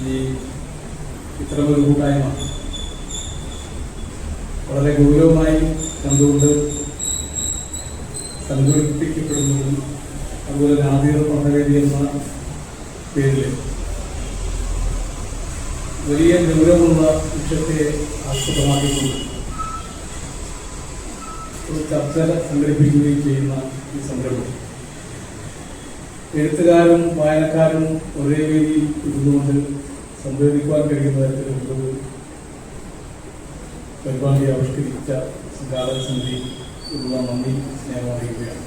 ഈ ഇത്തരമൊരു കൂട്ടായ്മ വളരെ ഗൗരവമായി കണ്ടുകൊണ്ട് സംഘടിപ്പിക്കപ്പെടുന്നതും അതുപോലെ ആദ്യ പഠനവേദി എന്ന പേരിൽ വലിയ ഗൗരവമുള്ള വിഷയത്തെ ആസ്പദമാക്കിക്കൊണ്ട് ഒരു ചർച്ച സംഘടിപ്പിക്കുകയും ചെയ്യുന്ന ഈ സംരംഭം എഴുത്തുകാരും വായനക്കാരും ഒരേ വേദിയിൽ ഇരുന്നുകൊണ്ട് സംവേദിക്കുവാൻ കഴിയുന്ന തരത്തിലുള്ള പരിപാടി ആവിഷ്കരിച്ച സംഘാടക സമിതി ഉള്ള നന്ദി സ്നേഹം അറിയുകയാണ്.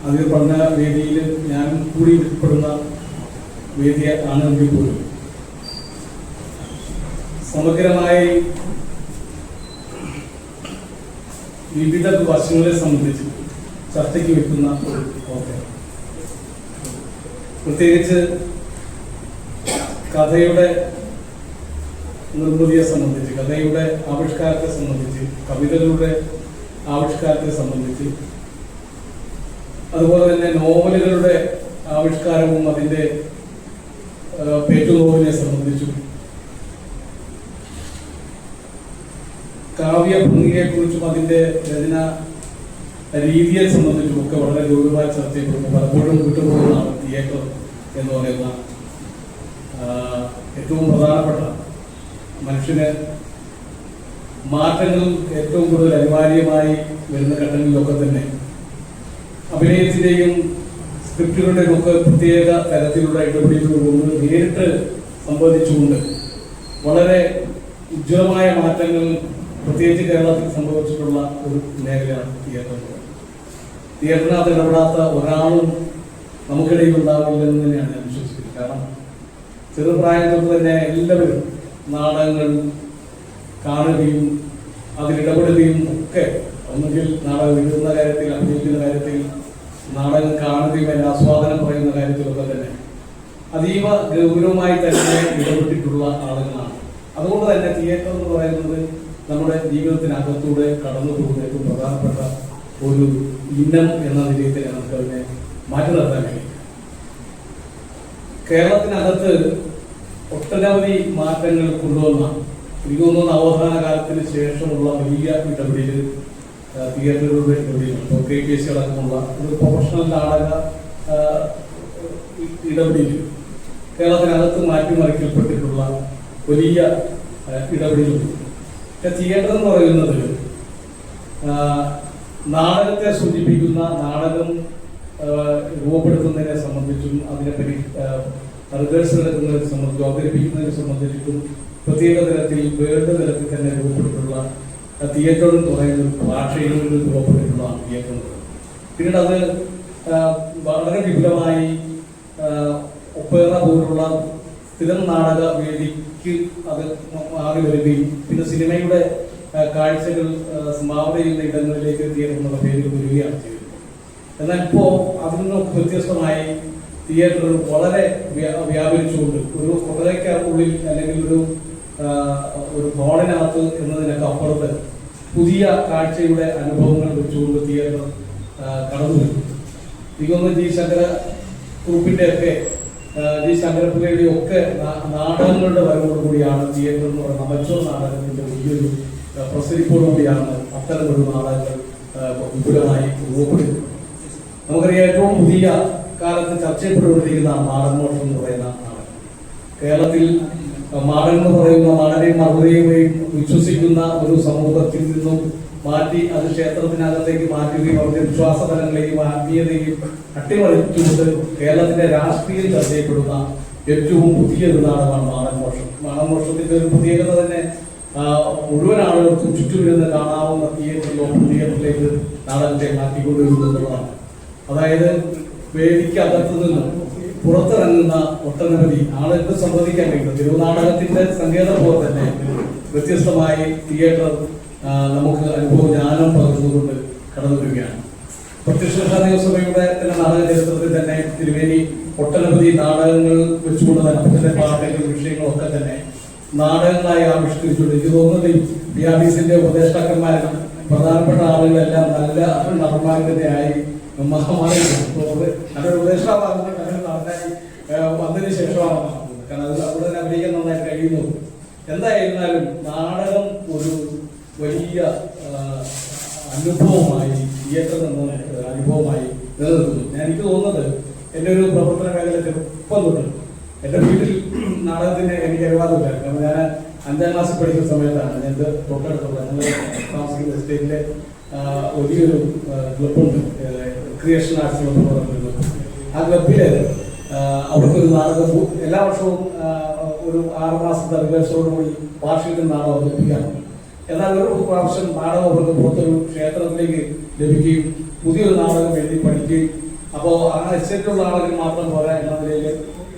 അതിൽ പറഞ്ഞ വേദിയിൽ ഞാൻ കൂടി ഉൾപ്പെടുന്ന വേദി ആണെങ്കിൽ പോലും സമഗ്രമായി വിവിധ വശങ്ങളെ സംബന്ധിച്ച് ചർച്ചയ്ക്ക് വെക്കുന്ന ഒരു ഓക്കെ, പ്രത്യേകിച്ച് കഥയുടെ നിർമ്മിതിയെ സംബന്ധിച്ച്, കഥയുടെ ആവിഷ്കാരത്തെ സംബന്ധിച്ച്, കവിതകളുടെ ആവിഷ്കാരത്തെ സംബന്ധിച്ച്, അതുപോലെ തന്നെ നോവലുകളുടെ ആവിഷ്കാരവും അതിൻ്റെ പേറ്റുനോവിനെ സംബന്ധിച്ചും, കാവ്യ ഭംഗിയെക്കുറിച്ചും അതിൻ്റെ രചന രീതിയെ സംബന്ധിച്ചും ഒക്കെ വളരെ ഗൗരവമായി ചർച്ച ചെയ്യപ്പെടുന്നു. പലപ്പോഴും വിട്ടുപോകുന്നതാണ് തിയേറ്റർ എന്ന് പറയുന്ന ഏറ്റവും പ്രധാനപ്പെട്ട മനുഷ്യന് മാറ്റങ്ങൾ ഏറ്റവും കൂടുതൽ അനിവാര്യമായി വരുന്ന ഘട്ടങ്ങളിലൊക്കെ തന്നെ അഭിനയത്തിൻ്റെയും സ്ക്രിപ്റ്റുകളുടെയും ഒക്കെ പ്രത്യേക തരത്തിലുള്ള ഇടപെടലുകൊണ്ട് നേരിട്ട് സംബന്ധിച്ചുകൊണ്ട് വളരെ ഉജ്ജ്വലമായ മാറ്റങ്ങൾ പ്രത്യേകിച്ച് കേരളത്തിൽ സംഭവിച്ചിട്ടുള്ള ഒരു മേഖലയാണ് തിയേറ്റർ. തിയേറ്ററിനകത്ത് ഇടപെടാത്ത ഒരാളും നമുക്കിടയിൽ ഉണ്ടാവില്ലെന്ന് തന്നെയാണ് ഞാൻ വിശ്വസിക്കുന്നത്. കാരണം ചെറുപ്രായം തൊട്ട് തന്നെ എല്ലാവരും നാടകങ്ങൾ കാണുകയും അതിലിടപെടുകയും ഒക്കെ, ഒന്നുകിൽ നാടകം എഴുതുന്ന കാര്യത്തിൽ, അഭിനയിക്കുന്ന കാര്യത്തിൽ, നാടകം കാണുകയും അതിൻ്റെ ആസ്വാദനം പറയുന്ന കാര്യത്തിലൊക്കെ തന്നെ അതീവ ഗൗരവമായി തന്നെ ഇടപെട്ടിട്ടുള്ള ആളുകളാണ്. അതുകൊണ്ട് തന്നെ തിയേറ്റർ എന്ന് പറയുന്നത് നമ്മുടെ ജീവിതത്തിനകത്തൂടെ കടന്നു പോകുന്ന ഏറ്റവും പ്രധാനപ്പെട്ട ഒരു ഇനം എന്ന നിലയിൽ തന്നെ നമുക്ക് അതിനെ മാറ്റി നിർത്താൻ കഴിയും. കേരളത്തിനകത്ത് ഒട്ടനവധി മാറ്റങ്ങൾ കൊണ്ടുവന്ന, എനിക്ക് തോന്നുന്നു നവോത്ഥാന കാലത്തിന് ശേഷമുള്ള വലിയ ഇടപെടൽ തിയേറ്ററുകളുടെ ഇടപെടലുകൾ, ഇപ്പോൾ KPSC അടക്കമുള്ള ഒരു പ്രൊഫഷണൽ നാടക ഇടപെടൽ കേരളത്തിനകത്ത് മാറ്റിമറിക്കപ്പെട്ടിട്ടുള്ള വലിയ ഇടപെടലുകൾ. തിയേറ്റർ എന്ന് പറയുന്നത് നാടകത്തെ സൂചിപ്പിക്കുന്ന, നാടകം രൂപപ്പെടുത്തുന്നതിനെ സംബന്ധിച്ചും അതിനെ റിഹേഴ്സൽ എടുക്കുന്നതിനെ സംബന്ധിച്ചും അവതരിപ്പിക്കുന്നതിനെ സംബന്ധിച്ചിട്ടും പ്രത്യേക തരത്തിൽ വേൾഡ് തലത്തിൽ തന്നെ രൂപപ്പെട്ടിട്ടുള്ള തിയേറ്റർ എന്ന് പറയുന്ന ഒരു ഭാഷയിൽ രൂപപ്പെട്ടിട്ടുള്ളതാണ് തിയേറ്റർ. പിന്നീട് അത് വളരെ വിപുലമായി ഒപ്പേറ പോലുള്ള സ്ഥിരം നാടക വേദിക്ക് അത് മാറി വരികയും പിന്നെ സിനിമയുടെ കാഴ്ചകൾ സംഭാവന ചെയ്യുന്ന ഇടങ്ങളിലേക്ക് തിയേറ്റർ എന്നുള്ള പേരിൽ വരികയാണ് ചെയ്തത്. എന്നാൽ ഇപ്പോൾ അതിൽ നിന്നൊക്കെ വ്യത്യസ്തമായി തിയേറ്റർ വളരെ വ്യാപരിച്ചുകൊണ്ട് ഒരു കൊട്ടരയ്ക്കുള്ളിൽ അല്ലെങ്കിൽ ഒരു ഹോളിനകത്ത് എന്നതിനൊക്കെ അപ്പുറത്ത് പുതിയ കാഴ്ചയുടെ അനുഭവങ്ങൾ വെച്ചുകൊണ്ട് തിയേറ്റർ കടന്നു വരും. എനിക്കൊന്ന് ജി ശങ്കര കുറുപ്പിന്റെ ഒക്കെ, ജി ശങ്കരപ്പിള്ളയുടെ ഒക്കെ നാടകങ്ങളുടെ വരവോടുകൂടിയാണ് തിയേറ്റർ എന്ന് പറയുന്ന അമച്വർ നാടകത്തിന്റെ വലിയൊരു പ്രസരിപ്പോടുകൂടിയാണ് അത്തരമൊരു നാടകങ്ങൾ വിപുലമായി രൂപപ്പെടുന്നത്. നമുക്കറിയാം, ഏറ്റവും പുതിയ കാലത്ത് ചർച്ച ചെയ്യപ്പെട്ടുകൊണ്ടിരിക്കുന്ന നാടൻമോഷം എന്ന് പറയുന്ന നാടകം. കേരളത്തിൽ മാടൻ എന്ന് പറയുന്ന മാടനെയും മറുപടിയുമെയും വിശ്വസിക്കുന്ന ഒരു സമൂഹത്തിൽ നിന്നും മാറ്റി അത് ക്ഷേത്രത്തിനകത്തേക്ക് മാറ്റുകയും അവരുടെ വിശ്വാസഫലങ്ങളെയും ആത്മീയതയും അട്ടിമറിച്ചുകൊണ്ട് കേരളത്തിന്റെ രാഷ്ട്രീയം ചർച്ച ചെയ്യപ്പെടുന്ന ഏറ്റവും പുതിയൊരു നാടകമാണ് മാടൻമോഷം. മാടൻമോഷത്തിന്റെ ഒരു പ്രത്യേകത തന്നെ മുഴുവൻ ആളുകൾക്കും ചുറ്റുമിരുന്ന് കാണാവുന്ന തിയേറ്ററിലേക്ക് നാടകത്തെ മാറ്റിക്കൊണ്ടുവരുന്നതാണ്. അതായത് വേദിക്കകത്തു നിന്നും പുറത്തിറങ്ങുന്ന ഒട്ടനവധി ആളുകൾക്ക് സംവദിക്കാൻ കഴിയുന്നത് തിരുനാടകത്തിന്റെ സങ്കേതം പോലെ തന്നെ വ്യത്യസ്തമായി തിയേറ്റർ നമുക്ക് അനുഭവജ്ഞാനം പകർന്നുകൊണ്ട് കടന്നു വരികയാണ്. പ്രത്യക്ഷ ദേവസഭയുടെ നാടക ചരിത്രത്തിൽ തന്നെ തിരുവേനി ഒട്ടനവധി നാടകങ്ങൾ വെച്ചുകൊണ്ട് തന്നെ പാട്ടുകൾ വിഷയങ്ങളൊക്കെ തന്നെ നാടകങ്ങളായി ആവിഷ്കരിച്ചുകൊണ്ട് എനിക്ക് തോന്നുന്നത് PRDCന്റെ ഉപദേഷ്ടാക്കന്മാരും പ്രധാനപ്പെട്ട ആളുകളെല്ലാം നല്ല നടന്മാർ തന്നെയായി മഹാമാരി ഉപദേഷ്ടാവാകുന്ന നടനായി വന്നതിന് ശേഷമാണ് നടക്കുന്നത്. കാരണം അത് അവിടെ തന്നെ അഭിനയിക്കാൻ നന്നായി കഴിയുന്നു. എന്തായിരുന്നാലും നാടകം ഒരു വലിയ അനുഭവമായി, തിയേറ്ററിൽ നിന്ന് അനുഭവമായി നിലനിൽക്കുന്നു. എനിക്ക് തോന്നുന്നത് എൻ്റെ ഒരു പ്രവർത്തന മേഖല ചെറുപ്പം തൊട്ട് എൻ്റെ വീട്ടിൽ നാടകത്തിന് എനിക്ക് അനുവാദമില്ല. കാരണം ഞാൻ 5ാം ക്ലാസ്സിൽ പഠിക്കുന്ന സമയത്താണ് ഞാൻ തൊട്ടടുത്തുള്ള ഞങ്ങൾ താമസിക്കുന്ന എസ്റ്റേറ്റിലെ വലിയൊരു ക്ലബുണ്ട്, ക്രിയേഷൻ ആർട്സ് ക്ലബ് എന്ന് പറഞ്ഞിരുന്നു. ആ ക്ലബില് അവർക്കൊരു നാടകം എല്ലാ വർഷവും ഒരു 6 മാസത്തെ റിഹേഴ്സലോടുകൂടി വാർഷിക നാടകം അവതരിപ്പിക്കാറുണ്ട്. എന്നാൽ ഒരു പ്രാവശ്യം നാടകം അവർക്ക് പുറത്തൊരു ക്ഷേത്രത്തിലേക്ക് ലഭിക്കുകയും പുതിയൊരു നാടകം എഴുതി പഠിക്കുകയും, അപ്പോൾ ആ എസ്റ്റേറ്റിലുള്ള ആളുകൾ മാത്രം പോരാ എന്ന നിലയിൽ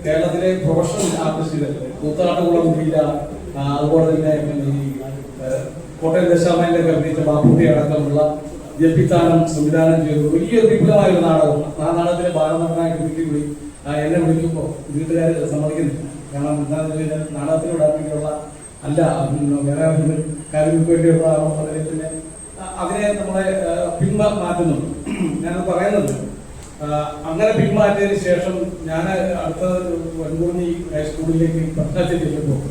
കേരളത്തിലെ പ്രൊഫഷണൽ ആർട്ടിസ്റ്റുകൾ കൂത്താട്ടുകുളം വീര, അതുപോലെ തന്നെ ഈ കോട്ടയം ദശാമേന്റെ അഭിനയിച്ച ബാപ്പുട്ടി അടക്കമുള്ള ജപ്പിത്താനം സംവിധാനം ചെയ്തു വലിയൊരു വിപുലമായ ഒരു നാടകം. ആ നാടകത്തിലെ ബാലനടനായിട്ട് വീട്ടിൽ കൂടി എന്നെ വിളിക്കുമ്പോൾ വീട്ടുകാർ സമ്മതിക്കുന്നില്ല. കാരണം എന്താണെന്ന് വെച്ചാൽ നാടകത്തിനോട് അഭിനയുള്ള അല്ല, വേറെ കാര്യങ്ങൾക്ക് വേണ്ടിയുള്ള തന്നെ അതിനെ നമ്മളെ പിന്മാറ്റുന്നുണ്ട്. ഞാനത് പറയുന്നത് അങ്ങനെ പിന്മാറ്റിയതിന് ശേഷം ഞാൻ അടുത്ത വൻകുറിഞ്ഞി ഹൈസ്കൂളിലേക്ക് പഠനത്തിൽ ചെല്ലുമ്പോൾ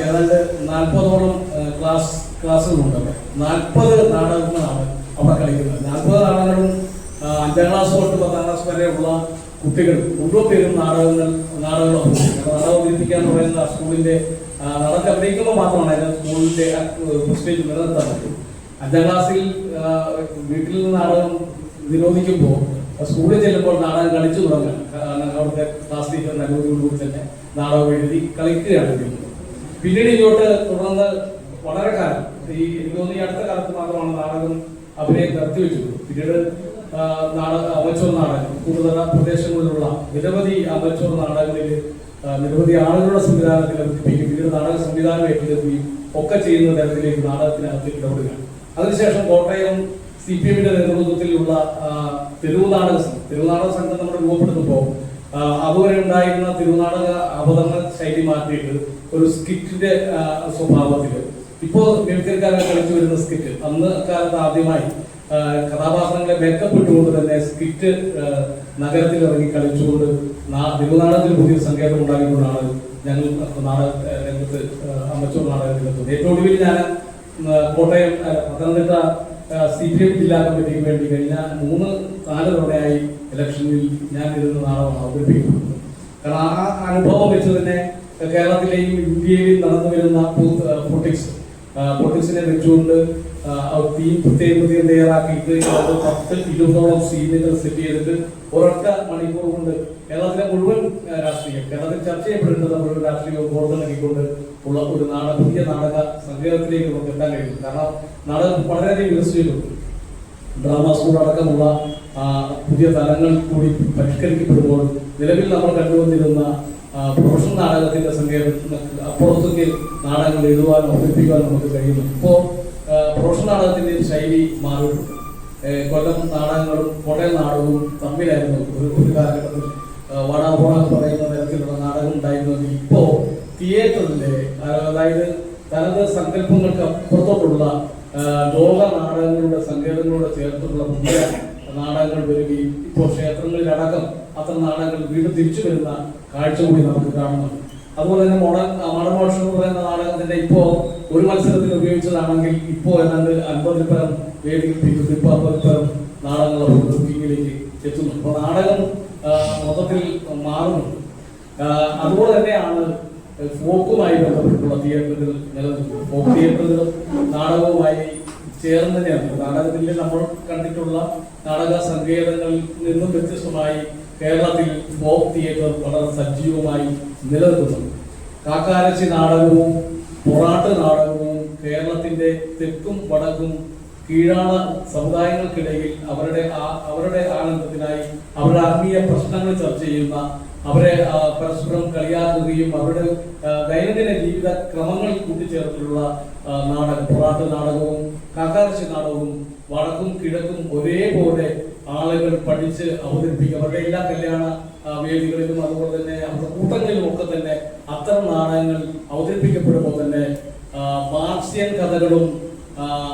ഏതാണ്ട് 40ഓളം ക്ലാസ്സുകളുണ്ട്. 40 നാടകങ്ങളാണ് അവിടെ കളിക്കുന്നത്. 40 നാടകങ്ങളും 5ാം ക്ലാസ് തൊട്ട് 10ാം ക്ലാസ് വരെയുള്ള കുട്ടികൾ കൊണ്ടുപോയിരുന്ന നാടകങ്ങൾ അവതരിപ്പിക്കുക എന്ന് പറയുന്ന സ്കൂളിന്റെ നാടകം അഭിനയിക്കുമ്പോൾ മാത്രമാണ് സ്കൂളിന്റെ പ്രസ്റ്റേജ് നിലനിർത്താൻ പറ്റും. 5ാം ക്ലാസ്സിൽ വീട്ടിൽ നിന്ന് നാടകം നിരോധിക്കുമ്പോൾ സ്കൂളിൽ ചെല്ലുമ്പോൾ നാടകം കളിച്ചു തുടങ്ങാൻ അവിടുത്തെ ക്ലാസ് ടീച്ചറിന്റെ അനുമതിയോടുകൂടി തന്നെ നാടകം എഴുതി കളിക്കുകയാണ് ചെയ്യുന്നത്. പിന്നീട് ഇങ്ങോട്ട് തുടർന്ന് വളരെ കാലം എനിക്ക് തോന്നുന്നു ഈ അടുത്ത കാലത്ത് മാത്രമാണ് നാടകം അഭിനയം നിർത്തിവെച്ചത്. പിന്നീട് അമച്ചൂർ നാടകം കൂടുതൽ പ്രദേശങ്ങളിലുള്ള നിരവധി അമച്ചൂർ നാടകങ്ങളിൽ നിരവധി ആളുകളുടെ സംവിധാനത്തിൽ അവതരിപ്പിക്കും, പിന്നീട് നാടക സംവിധാനം ഏറ്റെടുക്കുകയും ഒക്കെ ചെയ്യുന്ന തരത്തിലേക്ക് നാടകത്തിനകത്ത് ഇടപെടുകയാണ്. അതിനുശേഷം കോട്ടയം CPM-ന്റെ നേതൃത്വത്തിലുള്ള തെരുവുനാടക സംഘം നമ്മൾ രൂപപ്പെടുത്തുമ്പോൾ അതുവരെ ഉണ്ടായിരുന്ന തിരുനാടക അവതരണ ശൈലി മാറ്റിയിട്ട് ഒരു സ്കിറ്റിന്റെ സ്വഭാവത്തിൽ ഇപ്പോൾ മിമിക്രിക്കാരെ കളിച്ചു വരുന്ന സ്കിറ്റ്, അന്ന് കാലത്ത് ആദ്യമായി കഥാപാത്രങ്ങളെ മേക്കപ്പ് ഇട്ടുകൊണ്ട് തന്നെ സ്കിറ്റ് നഗരത്തിൽ ഇറങ്ങി കളിച്ചുകൊണ്ട് തിരുനാടകത്തിൽ പുതിയ സങ്കേതം ഉണ്ടാക്കിക്കൊണ്ടാണ് ഞങ്ങൾ നാടക രംഗത്ത് അമച്ചൂർ നാടകത്തിലെത്തുന്നത്. ഏറ്റവും ഒടുവിൽ ഞാൻ കോട്ടയം പത്തനംതിട്ട CPM ജില്ലാ കമ്മിറ്റിക്ക് വേണ്ടി കഴിഞ്ഞ 3-4 തവണയായി ഇലക്ഷനിൽ ഞാൻ ഇരുന്ന് നാടകം അവതരിപ്പിക്കുന്നത്. കാരണം ആ അനുഭവം വെച്ച് തന്നെ കേരളത്തിലെയും ഇന്ത്യയിലെയും നടന്നു വരുന്ന പൊളിറ്റിക്സിനെ വെച്ചുകൊണ്ട് തീം പ്രത്യേകം തയ്യാറാക്കിയിട്ട് 10-20ഓളം സീനുകൾ സെറ്റ് ചെയ്തിട്ട് ഒരൊറ്റ മണിക്കൂർ കൊണ്ട് കേരളത്തിലെ മുഴുവൻ രാഷ്ട്രീയം, കേരളത്തിൽ ചർച്ച ചെയ്യപ്പെടേണ്ടത് മുഴുവൻ രാഷ്ട്രീയവും പുറത്തിറക്കിക്കൊണ്ട് ഉള്ള ഒരു പുതിയ നാടക സങ്കേതത്തിലേക്ക് നമുക്ക് എത്താൻ കഴിയും. കാരണം നാടകം വളരെയധികം വികസിച്ചിട്ടുണ്ട്. ഡ്രാമ സ്കൂൾ അടക്കമുള്ള പുതിയ തലങ്ങൾ കൂടി പരിഷ്കരിക്കപ്പെടുമ്പോൾ നിലവിൽ നമ്മൾ കണ്ടുവന്നിരുന്ന പ്രൊഫഷണൽ നാടകത്തിന്റെ സങ്കേതത്തിന് അപ്പുറത്തേക്ക് നാടകങ്ങൾ എഴുതുവാനും അവതരിപ്പിക്കുവാനും നമുക്ക് കഴിയുന്നു. ഇപ്പോൾ പ്രൊഫഷണൽ നാടകത്തിന്റെ ശൈലി മാറിയിട്ടുണ്ട്. കൊല്ലം നാടകങ്ങളും കോട്ടയം നാടകവും തമ്മിലായിരുന്നു ഒരു കാലഘട്ടത്തിൽ വടാപോണ എന്ന് പറയുന്ന തരത്തിലുള്ള നാടകം ഉണ്ടായിരുന്നത്. ഇപ്പോ തിയേറ്ററിന്റെ, അതായത് തനത് സങ്കല്പങ്ങൾക്ക് അപ്പുറത്തോട്ടുള്ള ലോക നാടകങ്ങളുടെ സങ്കേതങ്ങളോട് ചേർത്തുള്ള പുതിയ നാടകങ്ങൾ വരികയും ഇപ്പോൾ ക്ഷേത്രങ്ങളിലടക്കം അത്തരം നാടകങ്ങൾ വീണ്ടും തിരിച്ചു വരുന്ന കാഴ്ച കൂടി നമുക്ക് കാണുന്നുണ്ട്. അതുപോലെ തന്നെ മടമോഷം എന്ന് പറയുന്ന നാടകത്തിന്റെ ഇപ്പോ ഒരു മത്സരത്തിൽ ഉപയോഗിച്ചതാണെങ്കിൽ ഇപ്പോ ഏതാണ്ട് 50-ൽ പരം വേദികൾ, ഇപ്പൊ 50-ൽ പരം നാടകങ്ങൾ ബുക്കിങ്ങിലേക്ക് എത്തുന്നു. അപ്പൊ നാടകം മൊത്തത്തിൽ മാറുന്നുണ്ട്. അതുപോലെ തന്നെയാണ് ഫോക്കുമായി ബന്ധപ്പെട്ടുള്ള തിയേറ്ററുകൾ നിലനിൽക്കുന്നത്. ഫോക്ക് തിയേറ്ററുകളും നാടകവുമായി ചേർന്ന് തന്നെയാണ്. നാടകത്തിൽ നമ്മൾ കണ്ടിട്ടുള്ള നാടക സങ്കേതങ്ങളിൽ നിന്നും വ്യത്യസ്തമായി കേരളത്തിൽ ഫോക്ക് തിയേറ്റർ വളരെ സജീവമായി നിലനിൽക്കുന്നുണ്ട്. കാക്കാരച്ചി നാടകവും പൊറാട്ട് നാടകവും കേരളത്തിന്റെ തെക്കും വടക്കും കീഴാള സമുദായങ്ങൾക്കിടയിൽ അവരുടെ ആനന്ദത്തിനായി അവരുടെ ആത്മീയ പ്രശ്നങ്ങൾ ചർച്ച ചെയ്യുന്ന, അവരെ പരസ്പരം കളിയാക്കുകയും അവരുടെ ദൈനംദിന ജീവിത ക്രമങ്ങൾ കൂട്ടിച്ചേർത്തിലുള്ള നാടകം, പൊറാട്ട് നാടകവും കാക്കാരച്ചി നാടകവും വടക്കും കിഴക്കും ഒരേപോലെ ആളുകൾ പഠിച്ച് അവതരിപ്പിക്കും. അവരുടെ എല്ലാ കല്യാണ വേദികളിലും അതുപോലെ തന്നെ അവരുടെ കൂട്ടങ്ങളിലും ഒക്കെ തന്നെ അത്തരം നാടകങ്ങൾ അവതരിപ്പിക്കപ്പെടുമ്പോൾ തന്നെ മാർക്സിയൻ കഥകളും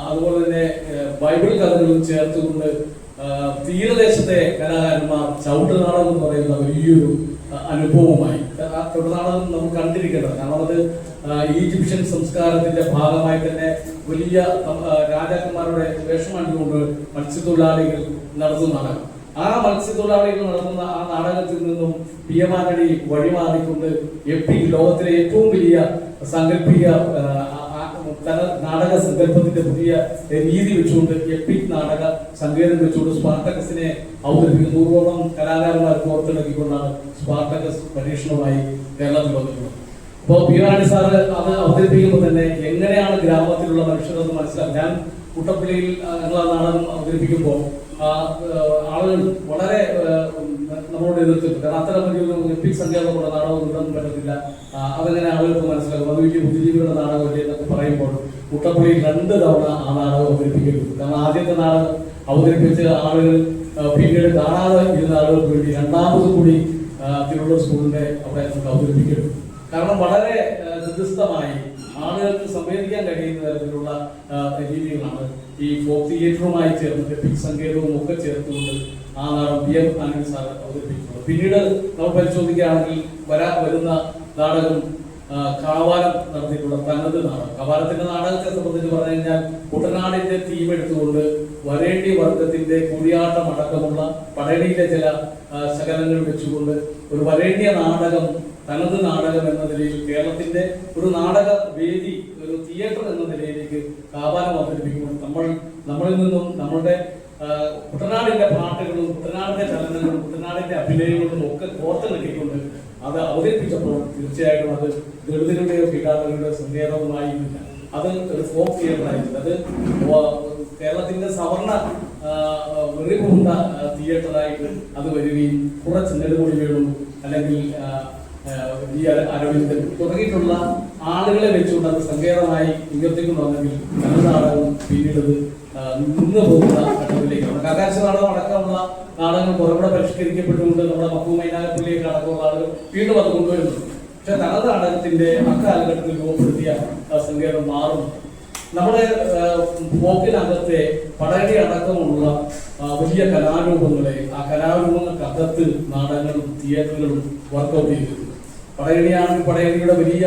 അതുപോലെ തന്നെ ബൈബിൾ കഥകളും ചേർത്തുകൊണ്ട് തീരദേശത്തെ കലാകാരന്മാർ ചവിട്ട് നാടകം എന്ന് പറയുന്ന വലിയൊരു അനുഭവമായി. തുടർനാടകം നമുക്ക് കണ്ടിരിക്കേണ്ടത്, കാരണം അത് ഈജിപ്ഷ്യൻ സംസ്കാരത്തിന്റെ ഭാഗമായി തന്നെ വലിയ രാജാക്കന്മാരുടെ വേഷം കണ്ടുകൊണ്ട് മത്സ്യത്തൊഴിലാളികൾ നടത്തുന്ന നാടകം. ആ മത്സ്യത്തൊഴിലാളികൾ നടത്തുന്ന ആ നാടകത്തിൽ നിന്നും പിയമാനടി വഴിമാറിക്കൊണ്ട് എപ്പിക്, ലോകത്തിലെ ഏറ്റവും വലിയ സാങ്കല്പിക നാടക സങ്കല്പത്തിന്റെ പുതിയ രീതി വെച്ചുകൊണ്ട് എപ്പിക് നാടക സങ്കേതം വെച്ചുകൊണ്ട് സ്പാർട്ടക്കസിനെ അവതരിപ്പിക്കുന്ന 100ഓളം കലാകാരന്മാർക്ക് പുറത്തിറക്കിക്കൊണ്ടാണ് സ്പാർട്ടക്കസ് പരീക്ഷണമായി കേരളത്തിൽ വന്നിട്ടുള്ളത്. അപ്പോൾ പിയമാനടി സാറ് അത് അവതരിപ്പിക്കുമ്പോൾ തന്നെ എങ്ങനെയാണ് ഗ്രാമത്തിലുള്ള മനുഷ്യരെന്ന് മനസ്സിലാക്കും. ഞാൻ കുട്ടപ്പള്ളിയിൽ ഞങ്ങൾ നാടകം അവതരിപ്പിക്കുമ്പോൾ ആളുകൾ വളരെ നമ്മളോട് എതിർത്തിട്ടുണ്ട്. കാരണം അത്തരം വലിയൊരു എപ്പിക് സങ്കേതമുള്ള നാടകം ഇടാൻ പറ്റത്തില്ല, അതെങ്ങനെ ആളുകൾക്ക് മനസ്സിലാക്കും, അത് വലിയ ബുദ്ധിജീവികളുടെ നാടകമല്ലേ എന്നൊക്കെ പറയുമ്പോൾ കുട്ടപ്പള്ളിയിൽ 2 തവണ ആ നാടകം അവതരിപ്പിക്കപ്പെട്ടു. കാരണം ആദ്യത്തെ നാടകം അവതരിപ്പിച്ച ആളുകൾ പിന്നീട് കാണാതെ ഇരുന്ന ആളുകൾക്ക് വേണ്ടി രണ്ടാമത് കൂടി തിരുവള്ളൂർ സ്കൂളിന്റെ അവിടെ നമുക്ക് അവതരിപ്പിക്കപ്പെട്ടു. കാരണം വളരെ വ്യത്യസ്തമായി ആളുകൾക്ക് സംവേദിക്കാൻ കഴിയുന്ന തരത്തിലുള്ള രീതികളാണ് ഈ ഫോക്ക് തിയേറ്ററുമായി ചേർന്ന് എപ്പിക് സങ്കേതവും ഒക്കെ ചേർത്തുകൊണ്ട് ആ നാടകം പിയമാനടി സാർ അവതരിപ്പിക്കുന്നത്. പിന്നീട് നമ്മൾ പരിശോധിക്കുകയാണെങ്കിൽ വരുന്ന നാടകം കാവാലം നടത്തിയിട്ടുള്ള തനത് നാടകം. കാവാലത്തിന്റെ നാടകത്തെ സംബന്ധിച്ച് പറഞ്ഞു കഴിഞ്ഞാൽ കുട്ടനാടിന്റെ തീം എടുത്തുകൊണ്ട് വരേണ്യ വർഗത്തിന്റെ കുടിയാട്ടം അടക്കമുള്ള പടയണിയിലെ ചില ശകലങ്ങൾ വെച്ചുകൊണ്ട് ഒരു വരേണ്യ നാടകം, തനത് നാടകം എന്ന നിലയിൽ കേരളത്തിന്റെ ഒരു നാടക വേദി, ഒരു തിയേറ്റർ എന്ന നിലയിലേക്ക് കാവാലം അവതരിപ്പിക്കുമ്പോൾ നമ്മളിൽ നിന്നും നമ്മളുടെ കുട്ടനാടിന്റെ പാട്ടുകളും കുട്ടനാടിന്റെ ചലനങ്ങളും കുട്ടനാടിന്റെ അഭിനയങ്ങളും ഒക്കെ കോർത്തിണക്കിക്കൊണ്ട് അത് അവതരിപ്പിച്ചപ്പോൾ തീർച്ചയായിട്ടും അത് ദളിതരുടെയോ കിടാകളുടെയോ സങ്കേതവുമായിരുന്നില്ല, അത് ഒരു ഫോക്ക് തിയേറ്റർ ആയിരുന്നു. അത് കേരളത്തിന്റെ സവർണ വെറിപൂണ്ട തിയേറ്ററായിട്ട് അത് വരികയും കുറച്ച് നെടുമുടികളും അല്ലെങ്കിൽ ഈ അരവിന്ദൻ തുടങ്ങിയിട്ടുള്ള ആളുകളെ വെച്ചുകൊണ്ട് അത് സങ്കേതമായി ഉയർത്തിക്കൊണ്ട് വന്നെങ്കിൽ നല്ല നാടകം പിന്നീട് നിന്ന് പോകുന്ന ഘട്ടത്തിലേക്കാണ്. കാക്കാശ നാടകം അടക്കമുള്ള നാടകങ്ങൾ കുറച്ചുകൂടെ പരിഷ്കരിക്കപ്പെട്ടുകൊണ്ട് നമ്മുടെ മക്കുമൈനാഗപ്പള്ളിയൊക്കെ അടക്കമുള്ള ആളുകൾ വീണ്ടും അത് കൊണ്ടുവരുന്നുണ്ട്. പക്ഷെ തനത് നാടകത്തിന്റെ അക്കാലഘട്ടത്തിൽ രൂപപ്പെടുത്തിയ സങ്കേതം മാറുന്നു. നമ്മുടെ ഫോക്കിനകത്തെ പടയണി അടക്കമുള്ള വലിയ കലാരൂപങ്ങളെ, ആ കലാരൂപങ്ങൾക്കകത്ത് നാടകങ്ങളും തിയേറ്ററുകളും വർക്കൗട്ട് ചെയ്തിട്ടുണ്ട്. പടയണിയാണെങ്കിൽ പടയണിയുടെ വലിയ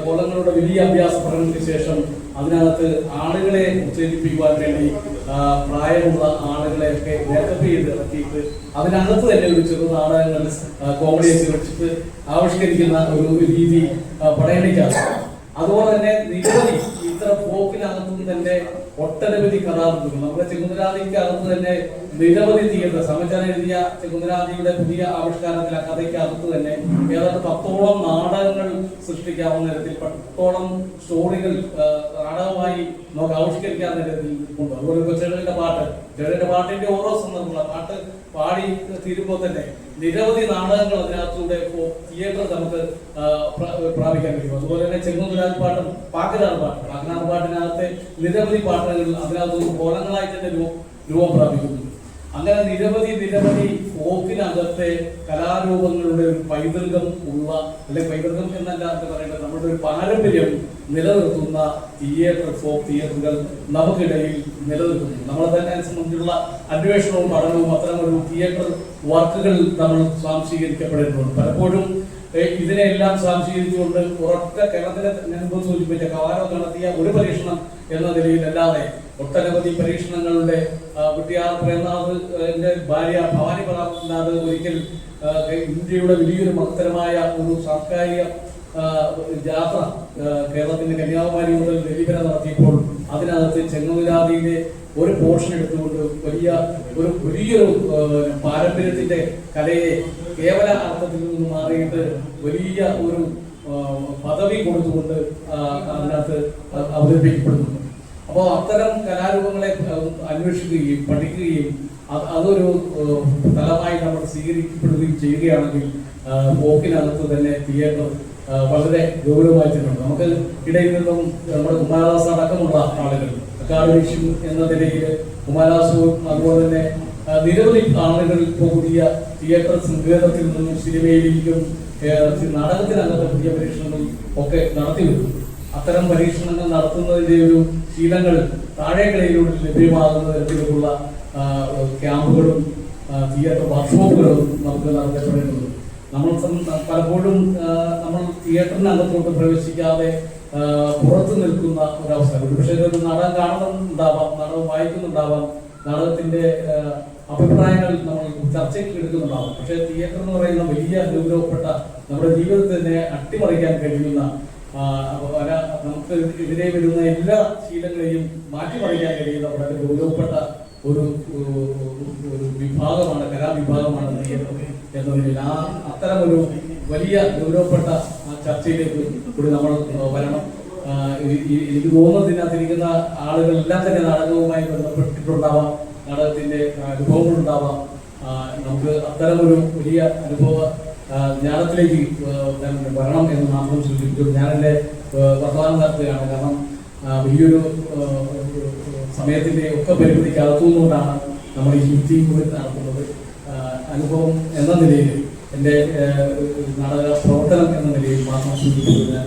കോലങ്ങളുടെ വലിയ അഭ്യാസ പഠനത്തിന് ശേഷം അതിനകത്ത് ആളുകളെ ഉത്തേജിപ്പിക്കുവാൻ വേണ്ടി പ്രായമുള്ള ആളുകളെയൊക്കെ മേക്കപ്പ് ചെയ്ത് ഇറക്കിയിട്ട് അതിനകത്ത് തന്നെ ഒരു ചെറു നാടകങ്ങൾ കോമഡിയൊക്കെ വെച്ചിട്ട് ആവിഷ്കരിക്കുന്ന ഒരു രീതി പടയണിക്കാണ്. അതുപോലെ തന്നെ നിരവധി ഇത്തരം ഫോക്കിനകത്തും തന്നെ ഒട്ടനവധി കഥാകൃത്തുക്കൾ, നമ്മുടെ ചെകുന്തരാദിക്കകത്ത് തന്നെ നിരവധി തിയേറ്റർ, സമചാൻ എഴുതിയ ചെകുന്തരാദിയുടെ പുതിയ ആവിഷ്കാരത്തിൽ ആ കഥയ്ക്കകത്ത് തന്നെ ഏതാണ്ട് 10ഓളം നാടകങ്ങൾ സൃഷ്ടിക്കാവുന്ന തരത്തിൽ 10ഓളം സ്റ്റോറികൾ നാടകമായി നമുക്ക് ആവിഷ്കരിക്കാവുന്ന തരത്തിൽ ഉണ്ട്. അതുപോലെ ചെറുകിന്റെ പാട്ടിന്റെ ഓരോ സന്ദർഭമുള്ള പാട്ട് പാടി തീരുമ്പോൾ തന്നെ നിരവധി നാടകങ്ങൾ അതിനകത്തൂടെ തിയേറ്റർ നമുക്ക് പ്രാപിക്കാൻ കഴിയും. അതുപോലെ തന്നെ ചെങ്ങുതുരാജ് പാട്ടും പാക്കനാർ പാട്ടിനകത്തെ നിരവധി പാട്ടുകൾ അതിനകത്ത് കോലങ്ങളായി തന്നെ രൂപം പ്രാപിക്കുന്നു. അങ്ങനെ നിരവധി ഫോക്കിനകത്തെ കലാരൂപങ്ങളുടെ ഒരു പൈതൃകം ഉള്ള, അല്ലെങ്കിൽ പൈതൃകം എന്നല്ല എന്ന് പറയേണ്ടത്, നമ്മുടെ ഒരു പാരമ്പര്യം നിലനിർത്തുന്ന ഫോക്ക് തിയേറ്ററുകൾ നമുക്കിടയിൽ നിലനിൽക്കുന്നു. നമ്മളെ തന്നെ സംബന്ധിച്ചുള്ള അന്വേഷണവും പഠനവും അത്തരം ഒരു തിയേറ്റർ വർക്കുകൾ നമ്മൾ സ്വാംശീകരിക്കപ്പെടേണ്ടതുണ്ട്. പലപ്പോഴും ഇതിനെല്ലാം സ്വാംശീകരിച്ചുകൊണ്ട് ഉറക്ക കേരളത്തിലെ ഞാൻ സൂചിപ്പിച്ച കവാലം നടത്തിയ ഒരു പരീക്ഷണം എന്ന നിലയിലല്ലാതെ ഒട്ടനവധി പരീക്ഷണങ്ങളുടെ കുട്ടിയാർ പ്രേംനാഥിന്റെ ഭാര്യ ഭവാനി പ്രതാപ്നാഥ് ഒരിക്കൽ ഇന്ത്യയുടെ വലിയൊരു മഹത്തരമായ ഒരു സാംസ്കാരിക യാത്ര കേരളത്തിന്റെ കന്യാകുമാരി മുതൽ ഡൽഹി വരെ നടത്തിയപ്പോൾ അതിനകത്ത് ചെങ്ങുതിരാതിയിലെ ഒരു പോർഷൻ എടുത്തുകൊണ്ട് വലിയൊരു പാരമ്പര്യത്തിന്റെ കലയെ കേവല അർത്ഥത്തിൽ നിന്ന് മാറിയിട്ട് വലിയ ഒരു പദവി കൊടുത്തുകൊണ്ട് അതിനകത്ത് അവതരിപ്പിക്കപ്പെടുന്നുണ്ട്. അപ്പോൾ അത്തരം കലാരൂപങ്ങളെ അന്വേഷിക്കുകയും പഠിക്കുകയും അതൊരു തലമായി നമ്മൾ സ്വീകരിക്കപ്പെടുകയും ചെയ്യുകയാണെങ്കിൽ ഫോക്കിനകത്ത് തന്നെ തിയേറ്റർ വളരെ ഗൗരവമായിട്ടുണ്ട്. നമുക്ക് ഇടയിൽ നിന്നും നമ്മുടെ കുമാരദാസ് അടക്കമുള്ള ആളുകൾ, അക്കാദമിഷ്യൻ എന്ന നിലയിൽ കുമാരദാസും അതുപോലെ തന്നെ നിരവധി ആളുകൾ ഇപ്പോൾ പുതിയ തിയേറ്റർ സങ്കേതത്തിൽ നിന്നും സിനിമയിലേക്കും നാടകത്തിനകത്തെ പുതിയ പരീക്ഷണങ്ങൾ ഒക്കെ നടത്തി വരുന്നു. അത്തരം പരീക്ഷണങ്ങൾ നടത്തുന്നതിന്റെ ഒരു ശീലങ്ങൾ താഴേക്കടയിലൂടെ ലഭ്യമാകുന്ന തരത്തിലുള്ള ക്യാമ്പുകളും തിയേറ്റർ വർക്ക്ഷോപ്പുകളും നമുക്ക് നടത്തപ്പെടേണ്ടതുണ്ട്. നമ്മൾ പലപ്പോഴും നമ്മൾ തിയേറ്ററിനകത്തോട്ട് പ്രവേശിക്കാതെ പുറത്തു നിൽക്കുന്ന ഒരവസ്ഥ. ഒരുപക്ഷെ ഒരു നാടകം കാണുന്നുണ്ടാവാം, നാടകം വായിക്കുന്നുണ്ടാവാം, നാടകത്തിന്റെ അഭിപ്രായങ്ങൾ നമ്മൾ ചർച്ചയ്ക്ക് എടുക്കുന്നുണ്ടാവും. പക്ഷേ തിയേറ്റർ എന്ന് പറയുന്ന വലിയ ഗൗരവപ്പെട്ട നമ്മുടെ ജീവിതത്തിനെ അട്ടിമറിക്കാൻ കഴിയുന്ന നമുക്ക് എതിരെ വരുന്ന എല്ലാ ശീലങ്ങളെയും മാറ്റിമറിക്കാൻ കഴിയുന്ന വളരെ ഗൗരവപ്പെട്ട ഒരു വിഭാഗമാണ്, കലാവിഭാഗമാണ് തിയേറ്റർ എന്നതിൽ. അത്തരമൊരു വലിയ ഗൗരവപ്പെട്ട ചർച്ചയിലേക്ക് കൂടി നമ്മൾ വരണം. എനിക്ക് തോന്നുന്നത് ഇതിനകത്തിരിക്കുന്ന ആളുകളെല്ലാം തന്നെ നാടകവുമായി ബന്ധപ്പെട്ടിട്ടുണ്ടാവാം, നാടകത്തിന്റെ അനുഭവങ്ങളുണ്ടാവാം. നമുക്ക് അത്തരമൊരു വലിയ അനുഭവ ജ്ഞാനത്തിലേക്ക് വരണം എന്ന് മാത്രം സൂചിപ്പിച്ചു. ഞാൻ എൻ്റെ വർത്തമാനം നടത്തുകയാണ്. കാരണം വലിയൊരു സമയത്തിന്റെ ഒക്കെ പരിമിതിക്ക് അകത്തുനിന്നുകൊണ്ടാണ് നമ്മൾ ഈ മീറ്റിംഗ് കൂടി നടത്തുന്നത്. അനുഭവം എന്ന നിലയിൽ, എൻ്റെ നാടക പ്രവർത്തനം എന്ന നിലയിൽ മാത്രം സൂചിപ്പിച്ചു ഞാൻ